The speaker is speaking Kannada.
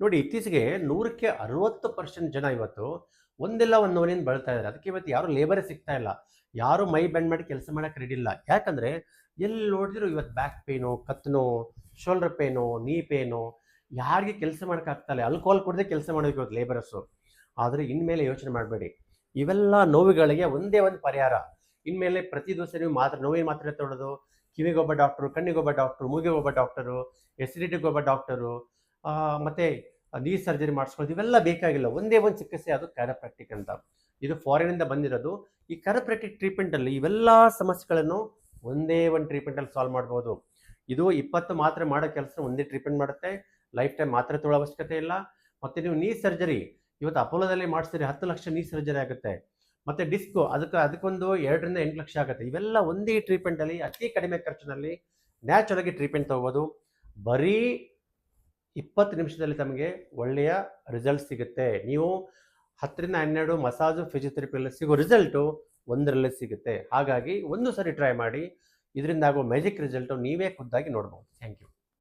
ನೋಡಿ ಇತ್ತೀಚೆಗೆ 100ಕ್ಕೆ 60% ಜನ ಇವತ್ತು ಒಂದಿಲ್ಲ ಒಂದು ನೋವಿನಿಂದ ಬಳಲ್ತಾ ಇದ್ದಾರೆ. ಅದಕ್ಕೆ ಇವತ್ತು ಯಾರು ಲೇಬರೇ ಸಿಗ್ತಾ ಇಲ್ಲ. ಯಾರು ಮೈ ಬೆಂಡ್ ಮಾಡಿ ಕೆಲಸ ಮಾಡಕ್ಕೆ ರೆಡಿ ಇಲ್ಲ. ಯಾಕಂದ್ರೆ ಎಲ್ಲಿ ನೋಡಿದ್ರು ಇವತ್ತು ಬ್ಯಾಕ್ ಪೇನು, ಕತ್ತು ನೋವು, ಶೋಲ್ಡರ್ ಪೇನು, ನೀ ಪೇನು, ಯಾರಿಗೆ ಕೆಲಸ ಮಾಡಕ್ಕೆ ಆಗ್ತಾ ಇಲ್ಲ. ಆಲ್ಕೋಹಾಲ್ ಕುಡ್ದೆ ಕೆಲಸ ಮಾಡೋದಕ್ಕೆ ಇವತ್ತು ಲೇಬರಸ್ಸು. ಆದರೆ ಇನ್ಮೇಲೆ ಯೋಚನೆ ಮಾಡಬೇಡಿ. ಇವೆಲ್ಲ ನೋವುಗಳಿಗೆ ಒಂದೇ ಒಂದು ಪರಿಹಾರ. ಇನ್ಮೇಲೆ ಪ್ರತಿ ದಿವಸ ನೀವು ನೋವಿನ ಮಾತ್ರೆ ತೊಗೊಳ್ಳೋದು, ಕಿವಿಗೊಬ್ಬ ಡಾಕ್ಟರು, ಕಣ್ಣಿಗೊಬ್ಬ ಡಾಕ್ಟರು, ಮೂಗಿಗೊಬ್ಬ ಡಾಕ್ಟರು, ಎಸಿಡಿಟಿಗೊಬ್ಬ ಡಾಕ್ಟರು, ಮತ್ತೆ ನೀ ಸರ್ಜರಿ ಮಾಡಿಸ್ಕೊಳ್ಳೋದು ಇವೆಲ್ಲ ಬೇಕಾಗಿಲ್ಲ. ಒಂದೇ ಒಂದು ಚಿಕಿತ್ಸೆ, ಅದು ಕ್ಯಾರಪ್ರಾಕ್ಟಿಕ್ ಅಂತ. ಇದು ಫಾರಿನಿಂದ ಬಂದಿರೋದು. ಈ ಕ್ಯಾರಪ್ರಾಕ್ಟಿಕ್ ಟ್ರೀಟ್ಮೆಂಟಲ್ಲಿ ಇವೆಲ್ಲ ಸಮಸ್ಯೆಗಳನ್ನು ಒಂದೇ ಒಂದು ಟ್ರೀಟ್ಮೆಂಟಲ್ಲಿ ಸಾಲ್ವ್ ಮಾಡ್ಬೋದು. ಇದು 20 ಮಾತ್ರೆ ಮಾಡೋ ಕೆಲಸ ಒಂದೇ ಟ್ರೀಟ್ಮೆಂಟ್ ಮಾಡುತ್ತೆ. ಲೈಫ್ ಟೈಮ್ ಮಾತ್ರೆ ತೊಗೊಳ್ಳೋ ಅವಶ್ಯಕತೆ ಇಲ್ಲ. ಮತ್ತು ನೀವು ನೀ ಸರ್ಜರಿ ಇವತ್ತು ಅಪೋಲೋದಲ್ಲಿ ಮಾಡಿಸ್ತೀರಿ, 10 ಲಕ್ಷ ನೀ ಸರ್ಜರಿ ಆಗುತ್ತೆ. ಮತ್ತು ಡಿಸ್ಕು ಅದಕ್ಕೊಂದು 2 ರಿಂದ 8 ಲಕ್ಷ ಆಗುತ್ತೆ. ಇವೆಲ್ಲ ಒಂದೇ ಟ್ರೀಟ್ಮೆಂಟಲ್ಲಿ ಅತಿ ಕಡಿಮೆ ಖರ್ಚಿನಲ್ಲಿ ನ್ಯಾಚುರಲ್ ಆಗಿ ಟ್ರೀಟ್ಮೆಂಟ್ ತೊಗೋಬೋದು. ಬರೀ 20 ನಿಮಿಷದಲ್ಲಿ ತಮಗೆ ಒಳ್ಳೆಯ ರಿಸಲ್ಟ್ ಸಿಗುತ್ತೆ. ನೀವು 10 ರಿಂದ 12 ಮಸಾಜು ಫಿಸಿಯೋಥೆರಪಿಯಲ್ಲಿ ಸಿಗೋ ರಿಸಲ್ಟು ಒಂದರಲ್ಲೇ ಸಿಗುತ್ತೆ. ಹಾಗಾಗಿ ಒಂದು ಸರಿ ಟ್ರೈ ಮಾಡಿ. ಇದರಿಂದ ಆಗೋ ಮ್ಯಾಜಿಕ್ ರಿಸಲ್ಟು ನೀವೇ ಖುದ್ದಾಗಿ ನೋಡ್ಬೋದು. Thank you.